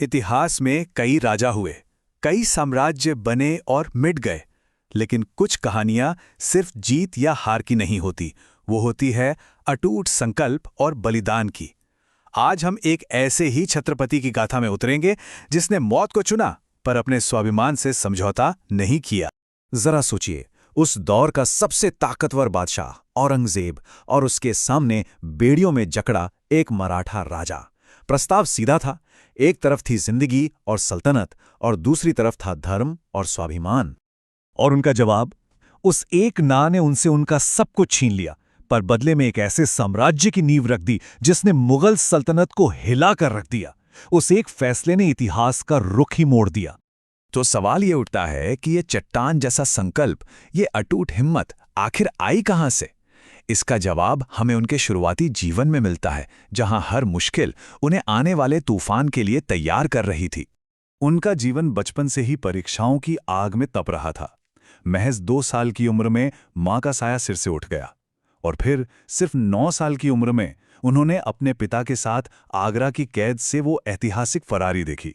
इतिहास में कई राजा हुए, कई साम्राज्य बने और मिट गए, लेकिन कुछ कहानियां सिर्फ जीत या हार की नहीं होती, वो होती है अटूट संकल्प और बलिदान की। आज हम एक ऐसे ही छत्रपति की गाथा में उतरेंगे जिसने मौत को चुना पर अपने स्वाभिमान से समझौता नहीं किया। जरा सोचिए, उस दौर का सबसे ताकतवर बादशाह औरंगजेब और उसके सामने बेड़ियों में जकड़ा एक मराठा राजा। प्रस्ताव सीधा था, एक तरफ थी जिंदगी और सल्तनत और दूसरी तरफ था धर्म और स्वाभिमान। और उनका जवाब, उस एक ना ने उनसे उनका सब कुछ छीन लिया, पर बदले में एक ऐसे साम्राज्य की नींव रख दी जिसने मुगल सल्तनत को हिला कर रख दिया। उस एक फैसले ने इतिहास का रुख ही मोड़ दिया। तो सवाल ये उठता है कि ये चट्टान जैसा संकल्प, ये अटूट हिम्मत आखिर आई कहां से? इसका जवाब हमें उनके शुरुआती जीवन में मिलता है, जहां हर मुश्किल उन्हें आने वाले तूफान के लिए तैयार कर रही थी। उनका जीवन बचपन से ही परीक्षाओं की आग में तप रहा था। महज 2 साल की उम्र में मां का साया सिर से उठ गया, और फिर सिर्फ 9 साल की उम्र में उन्होंने अपने पिता के साथ आगरा की कैद से वो ऐतिहासिक फरारी देखी।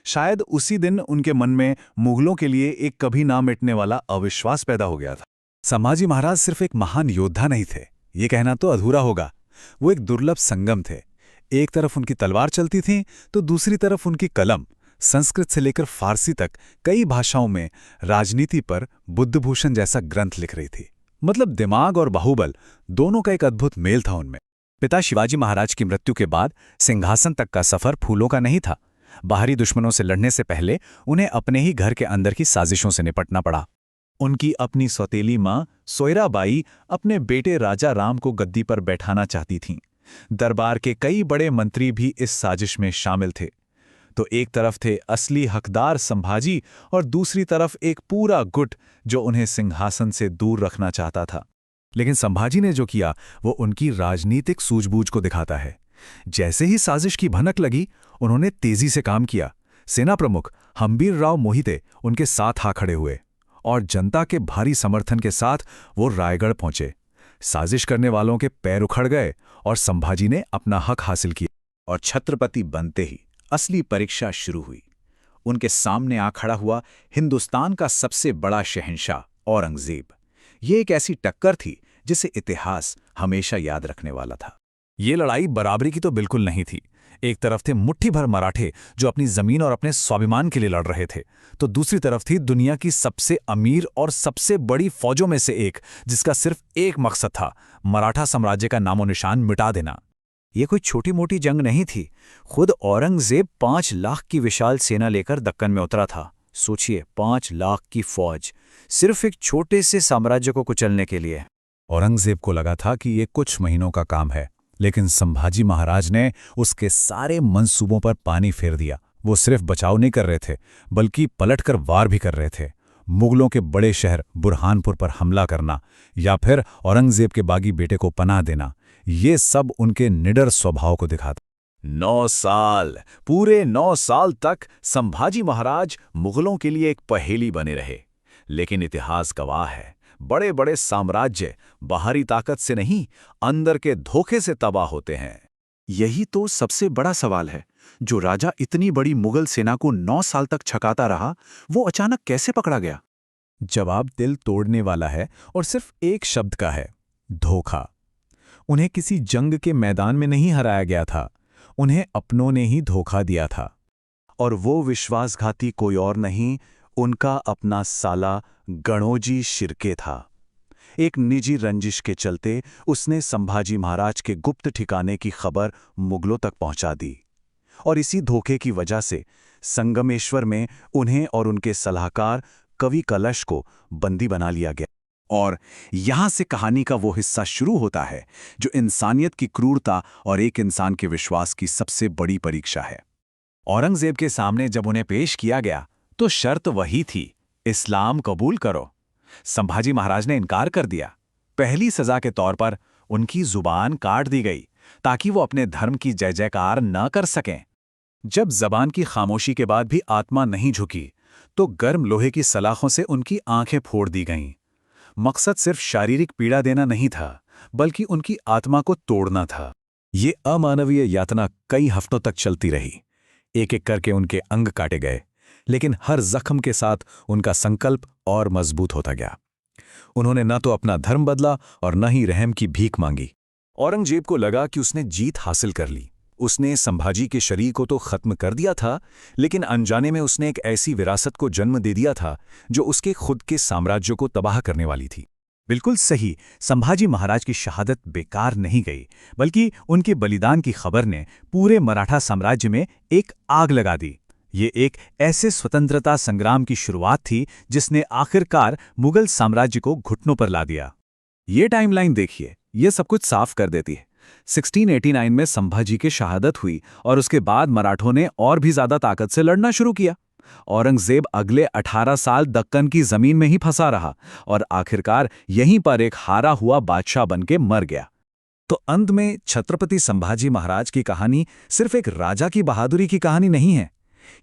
शायद उसी दिन उनके मन में मुगलों के लिए एक कभी ना मिटने वाला अविश्वास पैदा हो गया था। संभाजी महाराज सिर्फ एक महान योद्धा नहीं थे, ये कहना तो अधूरा होगा। वो एक दुर्लभ संगम थे। एक तरफ उनकी तलवार चलती थी तो दूसरी तरफ उनकी कलम, संस्कृत से लेकर फारसी तक कई भाषाओं में राजनीति पर बुद्धभूषण जैसा ग्रंथ लिख रही थी। मतलब दिमाग और बाहुबल दोनों का एक अद्भुत मेल था उनमें। पिता शिवाजी महाराज की मृत्यु के बाद सिंहासन तक का सफर फूलों का नहीं था। बाहरी दुश्मनों से लड़ने से पहले उन्हें अपने ही घर के अंदर की साजिशों से निपटना पड़ा। उनकी अपनी सौतेली मां सोयराबाई अपने बेटे राजा राम को गद्दी पर बैठाना चाहती थीं। दरबार के कई बड़े मंत्री भी इस साजिश में शामिल थे। तो एक तरफ थे असली हकदार संभाजी और दूसरी तरफ एक पूरा गुट जो उन्हें सिंहासन से दूर रखना चाहता था। लेकिन संभाजी ने जो किया वो उनकी राजनीतिक सूझबूझ को दिखाता है। जैसे ही साजिश की भनक लगी, उन्होंने तेजी से काम किया। सेना प्रमुख हम्बीरराव मोहिते उनके साथ आ खड़े हुए और जनता के भारी समर्थन के साथ वो रायगढ़ पहुंचे। साजिश करने वालों के पैर उखड़ गए और संभाजी ने अपना हक हासिल किया। और छत्रपति बनते ही असली परीक्षा शुरू हुई। उनके सामने आ खड़ा हुआ हिंदुस्तान का सबसे बड़ा शहंशाह औरंगजेब। ये एक ऐसी टक्कर थी जिसे इतिहास हमेशा याद रखने वाला था। ये लड़ाई बराबरी की तो बिल्कुल नहीं थी। एक तरफ थे मुट्ठी भर मराठे जो अपनी जमीन और अपने स्वाभिमान के लिए लड़ रहे थे, तो दूसरी तरफ थी दुनिया की सबसे अमीर और सबसे बड़ी फौजों में से एक, जिसका सिर्फ एक मकसद था, मराठा साम्राज्य का नामो निशान मिटा देना। ये कोई छोटी मोटी जंग नहीं थी। खुद औरंगजेब 5 लाख की विशाल सेना लेकर दक्कन में उतरा था। सोचिए, 5 लाख की फौज सिर्फ एक छोटे से साम्राज्य को कुचलने के लिए। औरंगजेब को लगा था कि ये कुछ महीनों का काम है, लेकिन संभाजी महाराज ने उसके सारे मंसूबों पर पानी फेर दिया। वो सिर्फ बचाव नहीं कर रहे थे, बल्कि पलटकर वार भी कर रहे थे। मुगलों के बड़े शहर बुरहानपुर पर हमला करना या फिर औरंगजेब के बागी बेटे को पनाह देना, ये सब उनके निडर स्वभाव को दिखाता। 9 साल, पूरे 9 साल तक संभाजी महाराज मुगलों के लिए एक पहेली बने रहे। लेकिन इतिहास गवाह है, बड़े बड़े साम्राज्य बाहरी ताकत से नहीं, अंदर के धोखे से तबाह होते हैं। यही तो सबसे बड़ा सवाल है। जो राजा इतनी बड़ी मुगल सेना को 9 साल तक छकाता रहा, वो अचानक कैसे पकड़ा गया? जवाब दिल तोड़ने वाला है और सिर्फ एक शब्द का है, धोखा। उन्हें किसी जंग के मैदान में नहीं हराया गया था, उन्हें अपनों ने ही धोखा दिया था। और वो विश्वासघाती कोई और नहीं, उनका अपना साला गणोजी शिर्के था। एक निजी रंजिश के चलते उसने संभाजी महाराज के गुप्त ठिकाने की खबर मुगलों तक पहुंचा दी, और इसी धोखे की वजह से संगमेश्वर में उन्हें और उनके सलाहकार कवि कलश को बंदी बना लिया गया। और यहां से कहानी का वो हिस्सा शुरू होता है जो इंसानियत की क्रूरता और एक इंसान के विश्वास की सबसे बड़ी परीक्षा है। औरंगजेब के सामने जब उन्हें पेश किया गया तो शर्त वही थी, इस्लाम कबूल करो। संभाजी महाराज ने इनकार कर दिया। पहली सजा के तौर पर उनकी जुबान काट दी गई ताकि वो अपने धर्म की जय जयकार न कर सकें। जब जबान की खामोशी के बाद भी आत्मा नहीं झुकी तो गर्म लोहे की सलाखों से उनकी आंखें फोड़ दी गईं। मकसद सिर्फ शारीरिक पीड़ा देना नहीं था, बल्कि उनकी आत्मा को तोड़ना था। ये अमानवीय यातना कई हफ्तों तक चलती रही। एक एक करके उनके अंग काटे गए, लेकिन हर जख्म के साथ उनका संकल्प और मजबूत होता गया। उन्होंने न तो अपना धर्म बदला और न ही रहम की भीख मांगी। औरंगजेब को लगा कि उसने जीत हासिल कर ली। उसने संभाजी के शरीर को तो खत्म कर दिया था, लेकिन अनजाने में उसने एक ऐसी विरासत को जन्म दे दिया था जो उसके खुद के साम्राज्य को तबाह करने वाली थी। बिल्कुल सही। संभाजी महाराज की शहादत बेकार नहीं गई, बल्कि उनके बलिदान की खबर ने पूरे मराठा साम्राज्य में एक आग लगा दी। ये एक ऐसे स्वतंत्रता संग्राम की शुरुआत थी जिसने आखिरकार मुगल साम्राज्य को घुटनों पर ला दिया। ये टाइमलाइन देखिए, ये सब कुछ साफ कर देती है। 1689 में संभाजी की शहादत हुई और उसके बाद मराठों ने और भी ज्यादा ताकत से लड़ना शुरू किया। औरंगजेब अगले 18 साल दक्कन की जमीन में ही फंसा रहा और आखिरकार यहीं पर एक हारा हुआ बादशाह बनके मर गया। तो अंत में छत्रपति संभाजी महाराज की कहानी सिर्फ एक राजा की बहादुरी की कहानी नहीं है।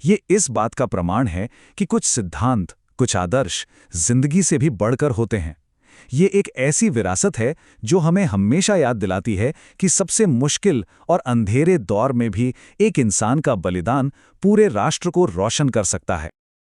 ये इस बात का प्रमाण है कि कुछ सिद्धांत, कुछ आदर्श जिंदगी से भी बढ़कर होते हैं। ये एक ऐसी विरासत है जो हमें हमेशा याद दिलाती है कि सबसे मुश्किल और अंधेरे दौर में भी एक इंसान का बलिदान पूरे राष्ट्र को रोशन कर सकता है।